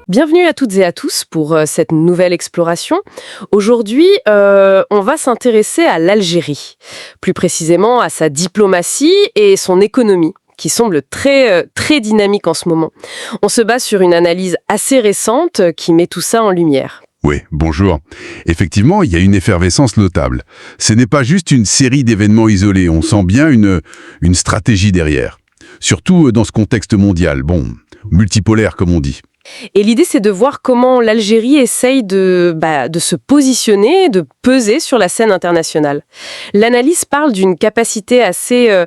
Bienvenue à toutes et à tous pour cette nouvelle exploration. Aujourd'hui, on va s'intéresser à l'Algérie, plus précisément à sa diplomatie et son économie, qui semble très dynamique en ce moment. On se base sur une analyse assez récente qui met tout ça en lumière. Oui, bonjour. Effectivement, il y a une effervescence notable. Ce n'est pas juste une série d'événements isolés, on sent bien une stratégie derrière. Surtout dans ce contexte mondial, multipolaire comme on dit. Et l'idée, c'est de voir comment l'Algérie essaye de se positionner, de peser sur la scène internationale. L'analyse parle d'une capacité assez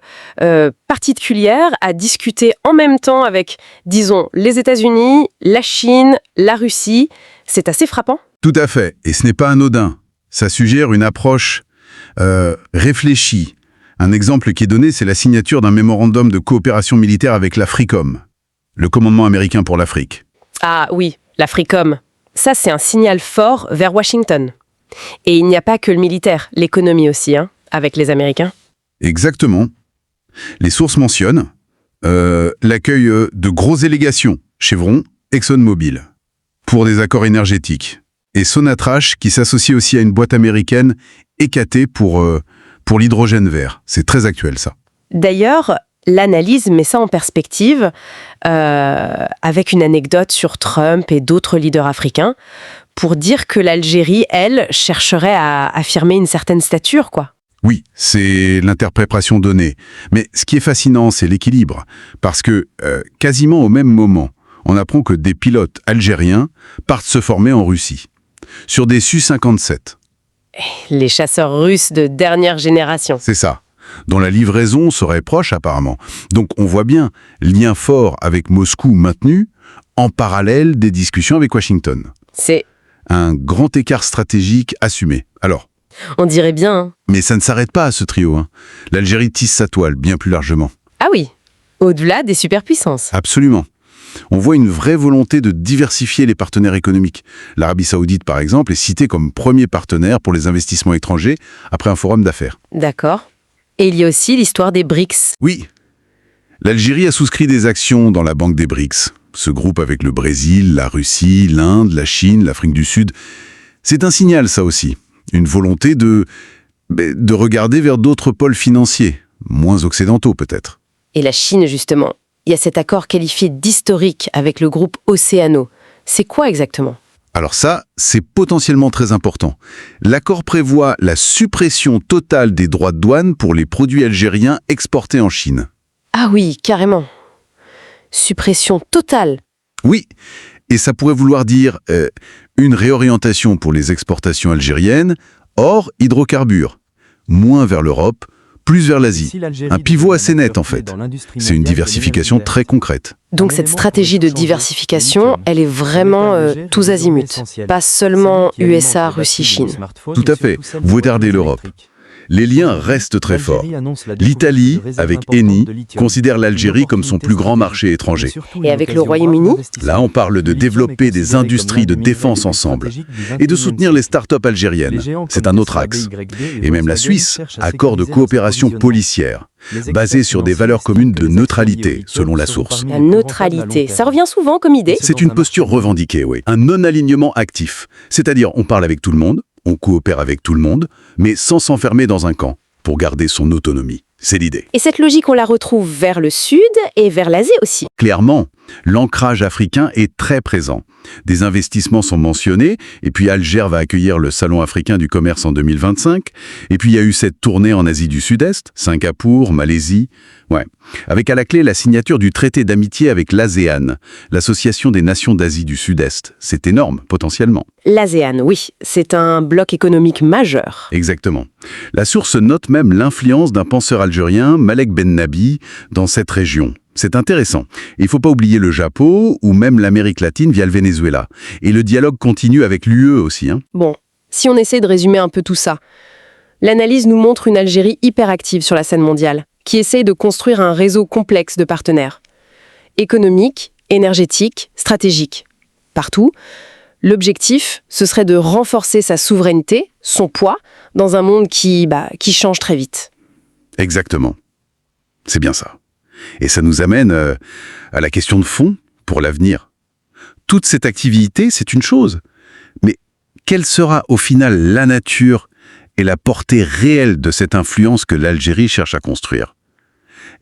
particulière à discuter en même temps avec, disons, les États-Unis, la Chine, la Russie. C'est assez frappant. Tout à fait, et ce n'est pas anodin. Ça suggère une approche réfléchie. Un exemple qui est donné, c'est la signature d'un mémorandum de coopération militaire avec l'Africom, le commandement américain pour l'Afrique. Ah oui, l'Africom. Ça, c'est un signal fort vers Washington. Et il n'y a pas que le militaire, l'économie aussi, avec les Américains. Exactement. Les sources mentionnent l'accueil de grosses délégations, Chevron, ExxonMobil, pour des accords énergétiques. Et Sonatrach, qui s'associe aussi à une boîte américaine, EKT, pour l'hydrogène vert. C'est très actuel, ça. D'ailleurs, l'analyse met ça en perspective avec une anecdote sur Trump et d'autres leaders africains pour dire que l'Algérie, elle, chercherait à affirmer une certaine stature, quoi. Oui, c'est l'interprétation donnée. Mais ce qui est fascinant, c'est l'équilibre. Parce que, quasiment au même moment, on apprend que des pilotes algériens partent se former en Russie, sur des Su-57. Les chasseurs russes de dernière génération. C'est ça, dont la livraison serait proche apparemment. Donc on voit bien, lien fort avec Moscou maintenu, en parallèle des discussions avec Washington. C'est un grand écart stratégique assumé. Alors, on dirait bien. Mais ça ne s'arrête pas à ce trio. L'Algérie tisse sa toile, bien plus largement. Ah oui, au-delà des superpuissances. Absolument. On voit une vraie volonté de diversifier les partenaires économiques. L'Arabie Saoudite, par exemple, est citée comme premier partenaire pour les investissements étrangers après un forum d'affaires. D'accord. Et il y a aussi l'histoire des BRICS. Oui. L'Algérie a souscrit des actions dans la Banque des BRICS. Ce groupe avec le Brésil, la Russie, l'Inde, la Chine, l'Afrique du Sud. C'est un signal, ça aussi. Une volonté de regarder vers d'autres pôles financiers, moins occidentaux peut-être. Et la Chine, justement. Il y a cet accord qualifié d'historique avec le groupe Océano. C'est quoi exactement ? Alors ça, c'est potentiellement très important. L'accord prévoit la suppression totale des droits de douane pour les produits algériens exportés en Chine. Ah oui, carrément. Suppression totale. Oui, et ça pourrait vouloir dire une réorientation pour les exportations algériennes, hors hydrocarbures, moins vers l'Europe, plus vers l'Asie. Un pivot assez net, en fait. C'est une diversification très concrète. Donc cette stratégie de diversification, elle est vraiment tous azimuts. Pas seulement USA, Russie, Chine. Tout à fait. Vous regardez l'Europe. Les liens restent très forts. L'Italie, avec Eni, considère l'Algérie comme son plus grand marché étranger. Et avec le Royaume-Uni ? Là, on parle de développer des industries de défense ensemble et de soutenir les start-up algériennes. C'est un autre axe. Et même la Suisse, accord de coopération policière, basé sur des valeurs communes de neutralité, selon la source. La neutralité, ça revient souvent comme idée. C'est une posture revendiquée, oui. Un non-alignement actif. C'est-à-dire, on parle avec tout le monde, on coopère avec tout le monde, mais sans s'enfermer dans un camp, pour garder son autonomie. C'est l'idée. Et cette logique, on la retrouve vers le sud et vers l'Asie aussi. Clairement, l'ancrage africain est très présent. Des investissements sont mentionnés, et puis Alger va accueillir le Salon africain du commerce en 2025, et puis il y a eu cette tournée en Asie du Sud-Est, Singapour, Malaisie, avec à la clé la signature du traité d'amitié avec l'ASEAN, l'Association des Nations d'Asie du Sud-Est. C'est énorme, potentiellement. L'ASEAN, oui, c'est un bloc économique majeur. Exactement. La source note même l'influence d'un penseur algérien, Malek Ben Nabi, dans cette région. C'est intéressant. Il ne faut pas oublier le Japon ou même l'Amérique latine via le Venezuela. Et le dialogue continue avec l'UE aussi. Bon, si on essaie de résumer un peu tout ça, l'analyse nous montre une Algérie hyperactive sur la scène mondiale, qui essaye de construire un réseau complexe de partenaires. Économique, énergétique, stratégique. Partout, l'objectif, ce serait de renforcer sa souveraineté, son poids, dans un monde qui change très vite. Exactement. C'est bien ça. Et ça nous amène à la question de fond pour l'avenir. toute cette activité, c'est une chose. Mais quelle sera au final la nature et la portée réelle de cette influence que l'Algérie cherche à construire?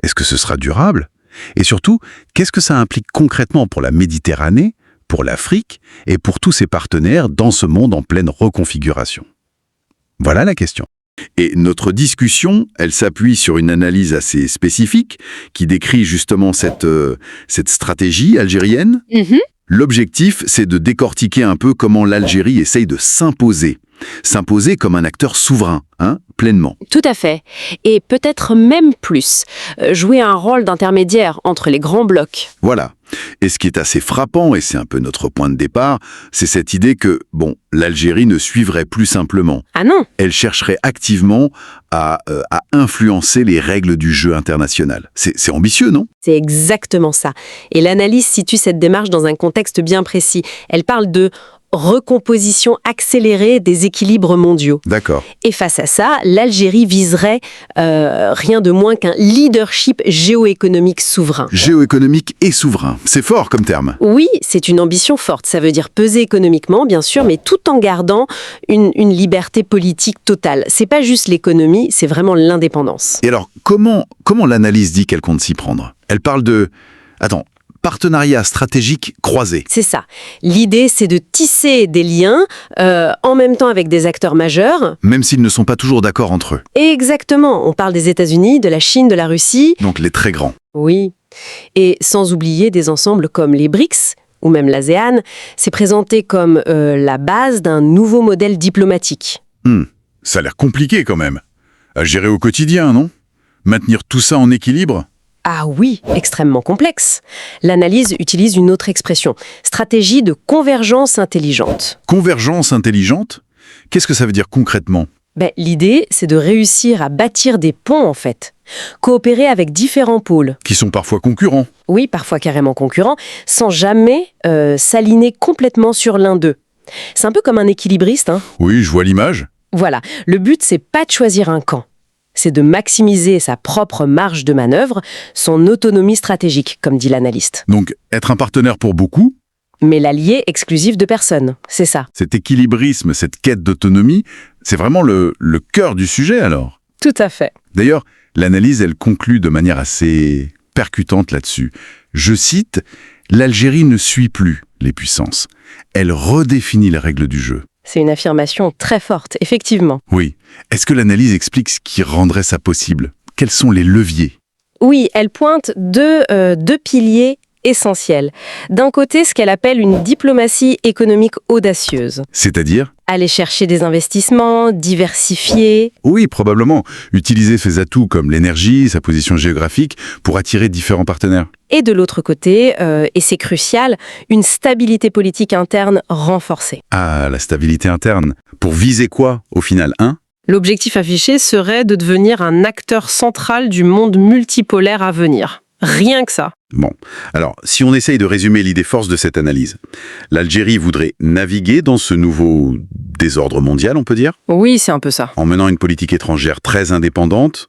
Est-ce que ce sera durable? Et surtout, qu'est-ce que ça implique concrètement pour la Méditerranée, pour l'Afrique et pour tous ses partenaires dans ce monde en pleine reconfiguration? Voilà la question. Et notre discussion, elle s'appuie sur une analyse assez spécifique qui décrit justement cette stratégie algérienne. L'objectif, c'est de décortiquer un peu comment l'Algérie essaye de s'imposer comme un acteur souverain, pleinement. Tout à fait. Et peut-être même plus. Jouer un rôle d'intermédiaire entre les grands blocs. Voilà. Et ce qui est assez frappant, et c'est un peu notre point de départ, c'est cette idée que, l'Algérie ne suivrait plus simplement. Ah non! Elle chercherait activement à influencer les règles du jeu international. C'est ambitieux, non? C'est exactement ça. Et l'analyse situe cette démarche dans un contexte bien précis. Elle parle de recomposition accélérée des équilibres mondiaux. D'accord. Et face à ça, l'Algérie viserait rien de moins qu'un leadership géoéconomique souverain. Géoéconomique et souverain, c'est fort comme terme. Oui, c'est une ambition forte. Ça veut dire peser économiquement, bien sûr, mais tout en gardant une liberté politique totale. C'est pas juste l'économie, c'est vraiment l'indépendance. Et alors, comment l'analyse dit qu'elle compte s'y prendre? Elle parle de... partenariat stratégique croisé. C'est ça. L'idée, c'est de tisser des liens en même temps avec des acteurs majeurs. Même s'ils ne sont pas toujours d'accord entre eux. Exactement. On parle des États-Unis, de la Chine, de la Russie. Donc les très grands. Oui. Et sans oublier des ensembles comme les BRICS ou même l'ASEAN. C'est présenté comme la base d'un nouveau modèle diplomatique. Ça a l'air compliqué quand même. À gérer au quotidien, non? Maintenir tout ça en équilibre? Ah oui, extrêmement complexe. L'analyse utilise une autre expression, stratégie de convergence intelligente. Convergence intelligente? Qu'est-ce que ça veut dire concrètement? L'idée, c'est de réussir à bâtir des ponts, en fait. Coopérer avec différents pôles. Qui sont parfois concurrents. Oui, parfois carrément concurrents, sans jamais s'aligner complètement sur l'un d'eux. C'est un peu comme un équilibriste, Oui, je vois l'image. Voilà, le but, c'est pas de choisir un camp. C'est de maximiser sa propre marge de manœuvre, son autonomie stratégique, comme dit l'analyste. Donc, être un partenaire pour beaucoup. Mais l'allié exclusif de personne, c'est ça. Cet équilibrisme, cette quête d'autonomie, c'est vraiment le cœur du sujet alors. Tout à fait. D'ailleurs, l'analyse, elle conclut de manière assez percutante là-dessus. Je cite, « L'Algérie ne suit plus les puissances. Elle redéfinit les règles du jeu. » C'est une affirmation très forte, effectivement. Oui. Est-ce que l'analyse explique ce qui rendrait ça possible? Quels sont les leviers? Oui, elle pointe deux piliers essentiels. D'un côté, ce qu'elle appelle une diplomatie économique audacieuse. C'est-à-dire? Aller chercher des investissements, diversifier. Oui, probablement. Utiliser ses atouts comme l'énergie, sa position géographique, pour attirer différents partenaires. Et de l'autre côté, et c'est crucial, une stabilité politique interne renforcée. Ah, la stabilité interne. Pour viser quoi, au final, L'objectif affiché serait de devenir un acteur central du monde multipolaire à venir. Rien que ça. Bon, alors, si on essaye de résumer l'idée force de cette analyse, l'Algérie voudrait naviguer dans ce nouveau désordre mondial, on peut dire, Oui, c'est un peu ça. en menant une politique étrangère très indépendante,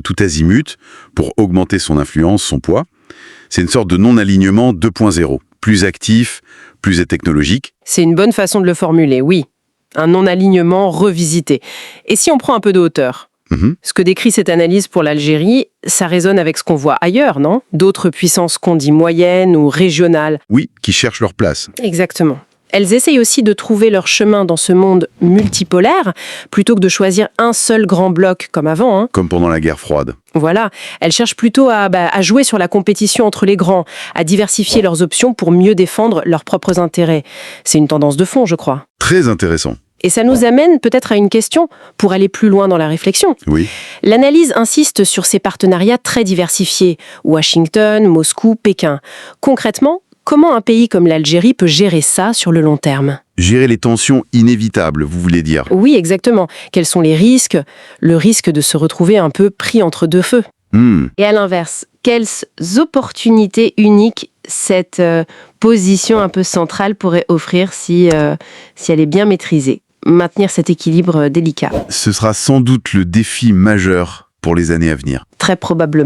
tout azimut, pour augmenter son influence, son poids. C'est une sorte de non-alignement 2.0, plus actif, plus technologique. C'est une bonne façon de le formuler, oui. Un non-alignement revisité. Et si on prend un peu de hauteur? Ce que décrit cette analyse pour l'Algérie, ça résonne avec ce qu'on voit ailleurs, non? D'autres puissances qu'on dit moyennes ou régionales. Oui, qui cherchent leur place. Exactement. Elles essayent aussi de trouver leur chemin dans ce monde multipolaire, plutôt que de choisir un seul grand bloc comme avant. Comme pendant la guerre froide. Voilà, elles cherchent plutôt à jouer sur la compétition entre les grands, à diversifier leurs options pour mieux défendre leurs propres intérêts. C'est une tendance de fond, je crois. Très intéressant. Et ça nous amène peut-être à une question pour aller plus loin dans la réflexion. Oui. L'analyse insiste sur ces partenariats très diversifiés, Washington, Moscou, Pékin. Concrètement, comment un pays comme l'Algérie peut gérer ça sur le long terme? Gérer les tensions inévitables, vous voulez dire? Oui, exactement. Quels sont les risques? Le risque de se retrouver un peu pris entre deux feux. Et à l'inverse, quelles opportunités uniques cette position un peu centrale pourrait offrir si elle est bien maîtrisée? Maintenir cet équilibre délicat. Ce sera sans doute le défi majeur pour les années à venir. Très probablement.